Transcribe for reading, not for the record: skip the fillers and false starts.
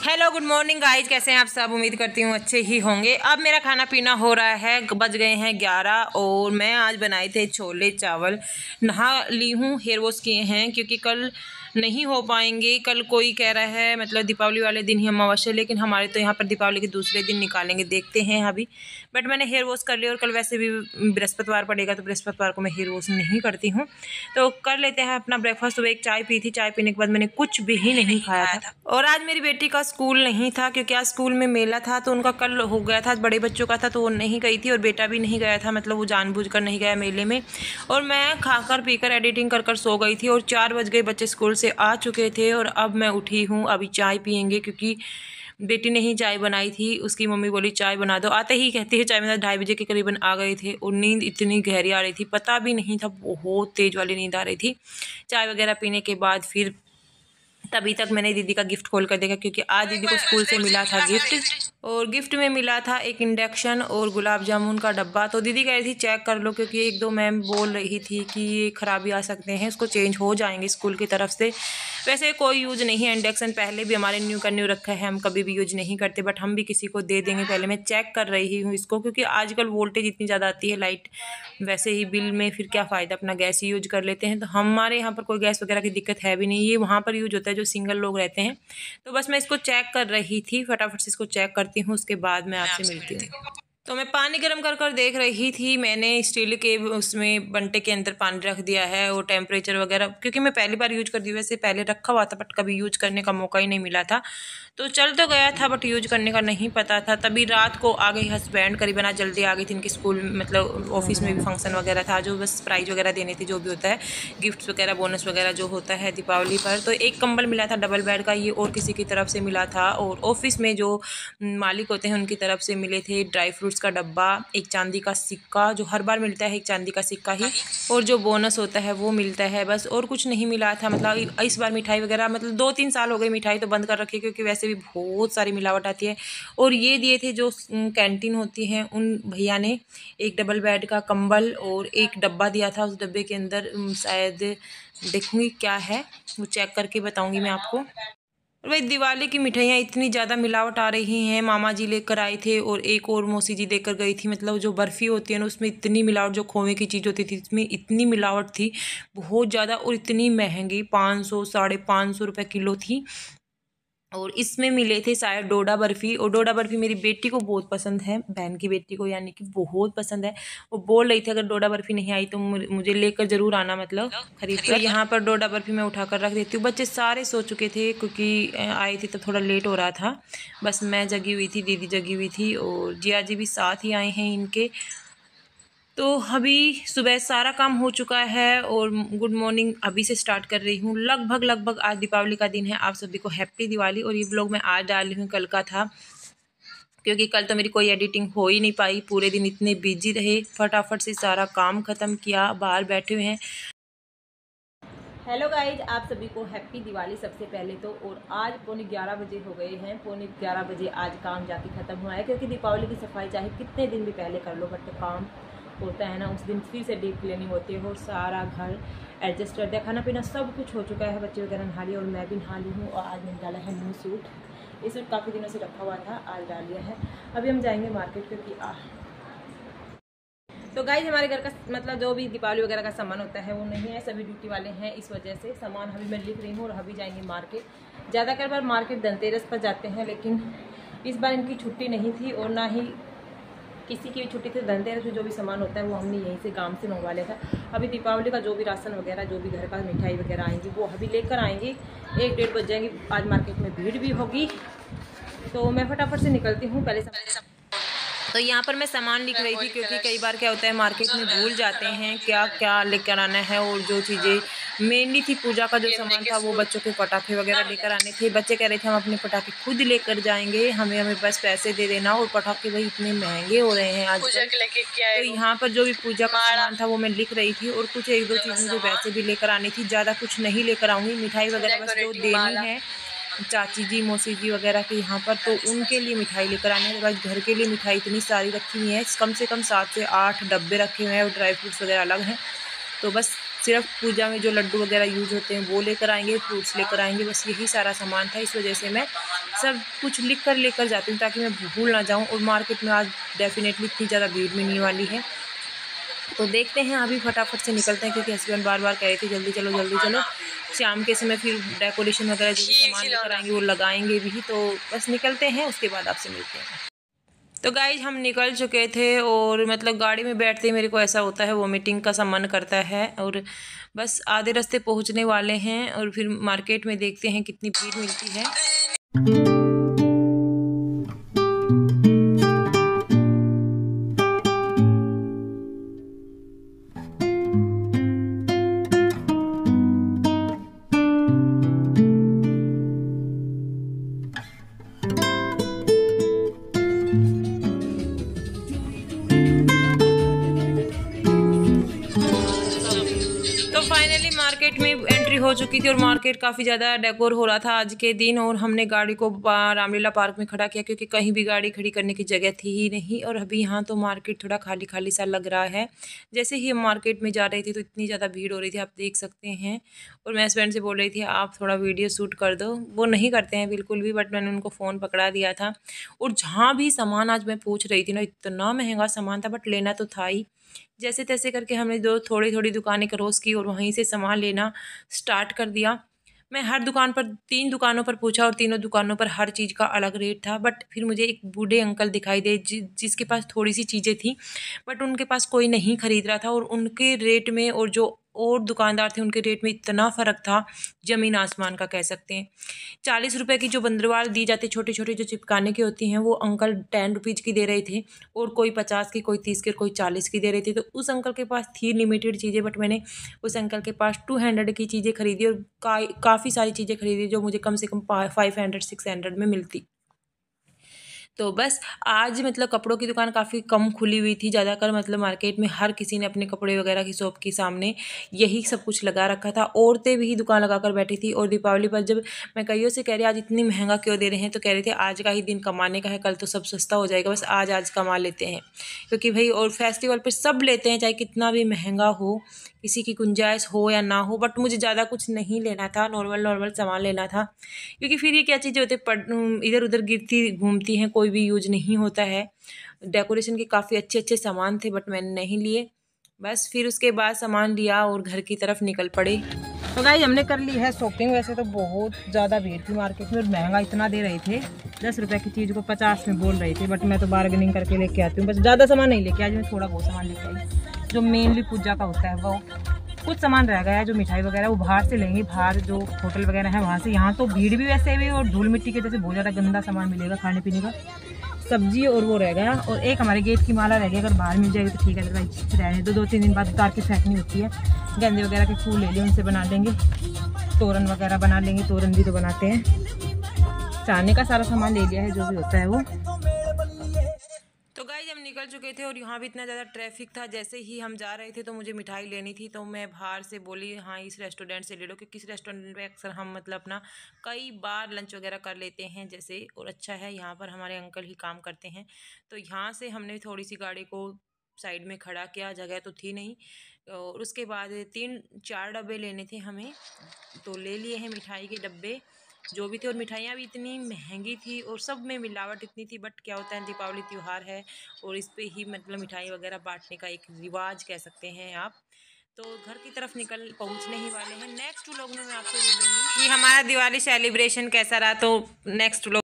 Hello good morning guys, कैसे हैं आप सब। उम्मीद करती हूँ अच्छे ही होंगे। अब मेरा खाना पीना हो रहा है, बज गए हैं 11 और मैं आज बनाए थे छोले चावल। नहा ली हूँ, हेयर वॉश किए हैं क्योंकि कल नहीं हो पाएंगे। कल कोई कह रहा है मतलब दीपावली वाले दिन ही अमावस्या, लेकिन हमारे तो यहाँ पर दीपावली के दूसरे दिन निकालेंगे, देखते हैं अभी। बट मैंने हेयर वॉश कर लिया और कल वैसे भी बृहस्पतिवार पड़ेगा तो बृहस्पतिवार को मैं हेयर वॉश नहीं करती हूँ। तो कर लेते हैं अपना ब्रेकफास्ट। सुबह एक चाय पी थी, चाय पीने के बाद मैंने कुछ भी नहीं खाया था। और आज मेरी बेटी का स्कूल नहीं था क्योंकि आज स्कूल में मेला था, तो उनका कल हो गया था। बड़े बच्चों का था तो वो नहीं गई थी और बेटा भी नहीं गया था, मतलब वो जानबूझकर नहीं गया मेले में। और मैं खाकर पीकर एडिटिंग कर सो गई थी और 4 बज गए, बच्चे स्कूल से आ चुके थे। और अब मैं उठी हूँ, अभी चाय पियेंगे क्योंकि बेटी ने ही चाय बनाई थी। उसकी मम्मी बोली चाय बना दो, आते ही कहती है चाय बना। 2:30 बजे के करीबन आ गए थे और नींद इतनी गहरी आ रही थी, पता भी नहीं था, बहुत तेज वाली नींद आ रही थी। चाय वगैरह पीने के बाद फिर तभी तक मैंने दीदी का गिफ्ट खोल कर देखा क्योंकि आज दीदी को स्कूल से मिला था गिफ्ट। और गिफ्ट में मिला था एक इंडक्शन और गुलाब जामुन का डब्बा। तो दीदी कह रही थी चेक कर लो क्योंकि 1-2 मैम बोल रही थी कि ये खराबी आ सकते हैं, इसको चेंज हो जाएंगे स्कूल की तरफ से। वैसे कोई यूज नहीं है इंडक्शन, पहले भी हमारे न्यू का न्यू रखा है, हम कभी भी यूज नहीं करते, बट हम भी किसी को दे देंगे। पहले मैं चेक कर रही हूँ इसको क्योंकि आजकल वोल्टेज इतनी ज़्यादा आती है, लाइट वैसे ही बिल में फिर क्या फ़ायदा, अपना गैस ही यूज कर लेते हैं। तो हमारे यहाँ पर कोई गैस वगैरह की दिक्कत है भी नहीं, ये वहाँ पर यूज होता है जो सिंगल लोग रहते हैं। तो बस मैं इसको चेक कर रही थी, फटाफट से इसको चेक करती हूँ, उसके बाद मैं आपसे मिलती हूँ। तो मैं पानी गर्म कर देख रही थी। मैंने स्टील के उसमें बंटे के अंदर पानी रख दिया है और टेम्परेचर वगैरह, क्योंकि मैं पहली बार यूज कर दी, वैसे पहले रखा हुआ था बट कभी यूज करने का मौका ही नहीं मिला था। तो चल तो गया था बट यूज करने का नहीं पता था। तभी रात को आ गई हस्बैंड, करीबन आज जल्दी आ गई थी। इनके स्कूल मतलब ऑफिस में भी फंक्शन वगैरह था, जो बस प्राइज वगैरह देनी थी, जो भी होता है गिफ्ट्स वगैरह बोनस वगैरह जो होता है दीपावली पर। तो एक कंबल मिला था डबल बेड का, ये और किसी की तरफ से मिला था। और ऑफिस में जो मालिक होते हैं उनकी तरफ से मिले थे ड्राई फ्रूट्स का डब्बा, एक चांदी का सिक्का जो हर बार मिलता है, एक चांदी का सिक्का ही, और जो बोनस होता है वो मिलता है। बस और कुछ नहीं मिला था। मतलब इस बार मिठाई वगैरह मतलब 2-3 साल हो गए मिठाई तो बंद कर रखी क्योंकि वैसे भी बहुत सारी मिलावट आती है। और ये दिए थे जो कैंटीन होती हैं उन भैया ने, एक डबल बेड का कंबल और एक डब्बा दिया था। उस डब्बे के अंदर शायद देखूंगी क्या है, वो चेक करके बताऊंगी मैं आपको। भाई दिवाली की मिठाइयाँ इतनी ज़्यादा मिलावट आ रही हैं। मामा जी लेकर आए थे और एक और मौसी जी देकर गई थी। मतलब जो बर्फ़ी होती है ना उसमें इतनी मिलावट, जो खोए की चीज़ होती थी इसमें इतनी मिलावट थी बहुत ज़्यादा, और इतनी महंगी 500 550 रुपये किलो थी। और इसमें मिले थे शायद डोडा बर्फ़ी, और डोडा बर्फ़ी मेरी बेटी को बहुत पसंद है, बहन की बेटी को यानी कि बहुत पसंद है। वो बोल रही थी अगर डोडा बर्फ़ी नहीं आई तो मुझे लेकर ज़रूर आना, मतलब खरीद कर। यहाँ पर डोडा बर्फ़ी मैं उठा कर रख देती हूँ। बच्चे सारे सो चुके थे क्योंकि आए थे तो थोड़ा लेट हो रहा था। बस मैं जगी हुई थी, दीदी जगी हुई थी और जिया जी भी साथ ही आए हैं इनके। तो अभी सुबह सारा काम हो चुका है और गुड मॉर्निंग अभी से स्टार्ट कर रही हूँ। लगभग आज दीपावली का दिन है। आप सभी को हैप्पी दिवाली। और ये व्लॉग मैं आज डाल रही हूँ, कल का था क्योंकि कल तो मेरी कोई एडिटिंग हो ही नहीं पाई, पूरे दिन इतने बिजी रहे, फटाफट से सारा काम ख़त्म किया। बाहर बैठे हुए हैं। हेलो गाइज, आप सभी को हैप्पी दिवाली सबसे पहले तो। और आज 11:15 बजे हो गए हैं, 11:15 बजे आज काम जाके ख़त्म हुआ है क्योंकि दीपावली की सफाई चाहे कितने दिन भी पहले कर लो बट काम होता है ना, उस दिन फिर से डीप क्लीनिंग होती है और सारा घर एडजस्ट कर दिया। खाना पीना सब कुछ हो चुका है, बच्चे वगैरह नहा लिए और मैं भी नहा ली हूँ। और आज मैंने डाला है न्यू सूट, ये सूट काफ़ी दिनों से रखा हुआ था, आज डाल लिया है। अभी हम जाएंगे मार्केट क्योंकि तो गाइज हमारे घर का मतलब जो भी दीपावली वगैरह का सामान होता है वो नहीं है, सभी ड्यूटी वाले हैं, इस वजह से सामान अभी मैं लिख रही हूँ। और अभी जाएंगे मार्केट। ज़्यादातर बार मार्केट धनतेरस पर जाते हैं, लेकिन इस बार इनकी छुट्टी नहीं थी और ना ही किसी की भी छुट्टी थी। धनतेरस में जो भी सामान होता है वो हमने यहीं से गांव से मंगवा लिया था। अभी दीपावली का जो भी राशन वगैरह, जो भी घर का मिठाई वगैरह आएंगी वो अभी लेकर आएंगे। 1-1:30 बज जाएंगी। आज मार्केट में भीड़ भी होगी तो मैं फटाफट से निकलती हूँ। पहले तो यहाँ पर मैं सामान लिख रही थी क्योंकि कई बार क्या होता है मार्केट में भूल जाते हैं क्या क्या लेकर आना है। और जो चीज़ें मेनली थी पूजा का जो सामान था वो बच्चों के पटाखे वगैरह लेकर आने थे। बच्चे कह रहे थे हम अपने पटाखे खुद लेकर जाएंगे, हमें बस पैसे दे देना। और पटाखे भाई इतने महंगे हो रहे हैं आजकल। तो यहाँ पर जो भी पूजा का सामान था वो मैं लिख रही थी और कुछ 1-2 चीज़ें जो वैसे भी लेकर आनी थी। ज़्यादा कुछ नहीं लेकर आऊँगी, मिठाई वगैरह बस जो देनी है चाची जी मौसी जी वगैरह के यहाँ पर, तो उनके लिए मिठाई लेकर आने के बाद घर के लिए मिठाई इतनी सारी रखी हुई है, कम से कम 7 से 8 डब्बे रखे हुए हैं और ड्राई फ्रूट्स वगैरह अलग हैं। तो बस सिर्फ पूजा में जो लड्डू वगैरह यूज होते हैं वो लेकर आएंगे, फ्रूट्स लेकर आएंगे, बस यही सारा सामान था। इस वजह से मैं सब कुछ लिख कर लेकर जाती हूँ ताकि मैं भूल ना जाऊँ। और मार्केट में आज डेफिनेटली इतनी ज़्यादा भीड़ मिलने वाली है, तो देखते हैं अभी फटाफट से निकलते हैं, क्योंकि हस्बैंड बार बार कह रहे थे जल्दी चलो जल्दी चलो। शाम के समय फिर डेकोरेशन वगैरह जो भी सामान लेकर आएंगे वो लगाएंगे भी, तो बस निकलते हैं, उसके बाद आपसे मिलते हैं। तो गाइज हम निकल चुके थे, और मतलब गाड़ी में बैठते ही मेरे को ऐसा होता है वोमिटिंग का सा मन करता है, और बस आधे रास्ते पहुंचने वाले हैं, और फिर मार्केट में देखते हैं कितनी भीड़ मिलती है। तो फाइनली मार्केट में एंट्री हो चुकी थी, और मार्केट काफ़ी ज़्यादा डेकोर हो रहा था आज के दिन, और हमने गाड़ी को रामलीला पार्क में खड़ा किया, क्योंकि कहीं भी गाड़ी खड़ी करने की जगह थी ही नहीं। और अभी यहाँ तो मार्केट थोड़ा खाली खाली सा लग रहा है। जैसे ही हम मार्केट में जा रहे थे तो इतनी ज़्यादा भीड़ हो रही थी, आप देख सकते हैं। और मैं हस्बैंड से बोल रही थी आप थोड़ा वीडियो शूट कर दो, वो नहीं करते हैं बिल्कुल भी, बट मैंने उनको फ़ोन पकड़ा दिया था। और जहाँ भी सामान आज मैं पूछ रही थी ना, इतना महंगा सामान था, बट लेना तो था ही। जैसे तैसे करके हमने जो थोड़ी थोड़ी दुकानें क्रॉस की और वहीं से सामान लेना स्टार्ट कर दिया। मैं हर दुकान पर 3 दुकानों पर पूछा, और तीनों दुकानों पर हर चीज़ का अलग रेट था। बट फिर मुझे एक बूढ़े अंकल दिखाई दे जिसके पास थोड़ी सी चीज़ें थी, बट उनके पास कोई नहीं खरीद रहा था, और उनके रेट में और जो और दुकानदार थे उनके रेट में इतना फ़र्क था, ज़मीन आसमान का कह सकते हैं। 40 रुपये की जो बंदरवाल दी जाती छोटे छोटे जो चिपकाने की होती हैं, वो अंकल 10 रुपीज़ की दे रहे थे, और कोई 50 की, कोई 30 की, कोई 40 की दे रहे थे। तो उस अंकल के पास थी लिमिटेड चीज़ें, बट मैंने उस अंकल के पास 200 की चीज़ें खरीदी, और काफ़ी सारी चीज़ें खरीदी जो मुझे कम से कम 500 600 में मिलती। तो बस आज मतलब कपड़ों की दुकान काफ़ी कम खुली हुई थी। ज़्यादातर मतलब मार्केट में हर किसी ने अपने कपड़े वगैरह की शॉप के सामने यही सब कुछ लगा रखा था। औरतें भी दुकान लगा कर बैठी थी। और दीपावली पर जब मैं कईयों से कह रही आज इतनी महंगा क्यों दे रहे हैं, तो कह रहे थे आज का ही दिन कमाने का है, कल तो सब सस्ता हो जाएगा, बस आज कमा लेते हैं। क्योंकि भाई और फेस्टिवल पर सब लेते हैं, चाहे कितना भी महंगा हो, किसी की गुंजाइश हो या ना हो। बट मुझे ज़्यादा कुछ नहीं लेना था, नॉर्मल सामान लेना था, क्योंकि फिर ये क्या चीज़ें होती इधर उधर गिरती घूमती हैं, कोई भी यूज नहीं होता है। डेकोरेशन के काफ़ी अच्छे अच्छे सामान थे, बट मैंने नहीं लिए। बस फिर उसके बाद सामान लिया और घर की तरफ निकल पड़े। तो गाइस हमने कर ली है शॉपिंग। वैसे तो बहुत ज़्यादा भीड़ थी मार्केट में, और महंगा इतना दे रहे थे, 10 रुपये की चीज़ को 50 में बोल रहे थे। बट मैं तो बार्गेनिंग करके लेके आती हूँ, बस ज़्यादा सामान नहीं लेके आज, मैं थोड़ा बहुत सामान लेके आई। जो मेनली पूजा का होता है वो कुछ सामान रह गया है, जो मिठाई वगैरह वो बाहर से लेंगे, बाहर जो होटल वगैरह है वहाँ से। यहाँ तो भीड़ भी वैसे भी, और धूल मिट्टी के जैसे बहुत ज़्यादा गंदा सामान मिलेगा खाने पीने का, सब्जी और वो रह गया। और एक हमारे गेट की माला रह गई, अगर बाहर मिल जाएगी तो ठीक है, अदरवाइज रहने दो, 2-3 दिन बाद उतार के फेंकनी होती है। गेंदे वगैरह के फूल ले लिए, उनसे बना लेंगे तोरण वगैरह, बना लेंगे, तोरण भी तो बनाते हैं। चाहने का सारा सामान ले लिया है जो भी होता है वो। तो गाइस हम निकल चुके थे, और यहाँ भी इतना ज़्यादा ट्रैफिक था। जैसे ही हम जा रहे थे तो मुझे मिठाई लेनी थी, तो मैं बाहर से बोली हाँ इस रेस्टोरेंट से ले लो, क्योंकि इस रेस्टोरेंट में अक्सर हम मतलब अपना कई बार लंच वगैरह कर लेते हैं जैसे। और अच्छा है, यहाँ पर हमारे अंकल ही काम करते हैं। तो यहाँ से हमने थोड़ी सी गाड़ी को साइड में खड़ा किया, जगह तो थी नहीं। और उसके बाद 3-4 डब्बे लेने थे हमें, तो ले लिए हैं मिठाई के डब्बे जो भी थे। और मिठाइयाँ भी इतनी महंगी थी, और सब में मिलावट इतनी थी। बट क्या होता है, दीपावली त्यौहार है, और इस पे ही मतलब मिठाई वगैरह बांटने का एक रिवाज कह सकते हैं आप। तो घर की तरफ पहुंचने ही वाले हैं। नेक्स्ट व्लॉग में मैं आपसे मिलूंगी कि हमारा दिवाली सेलिब्रेशन कैसा रहा। तो नेक्स्ट व्लॉग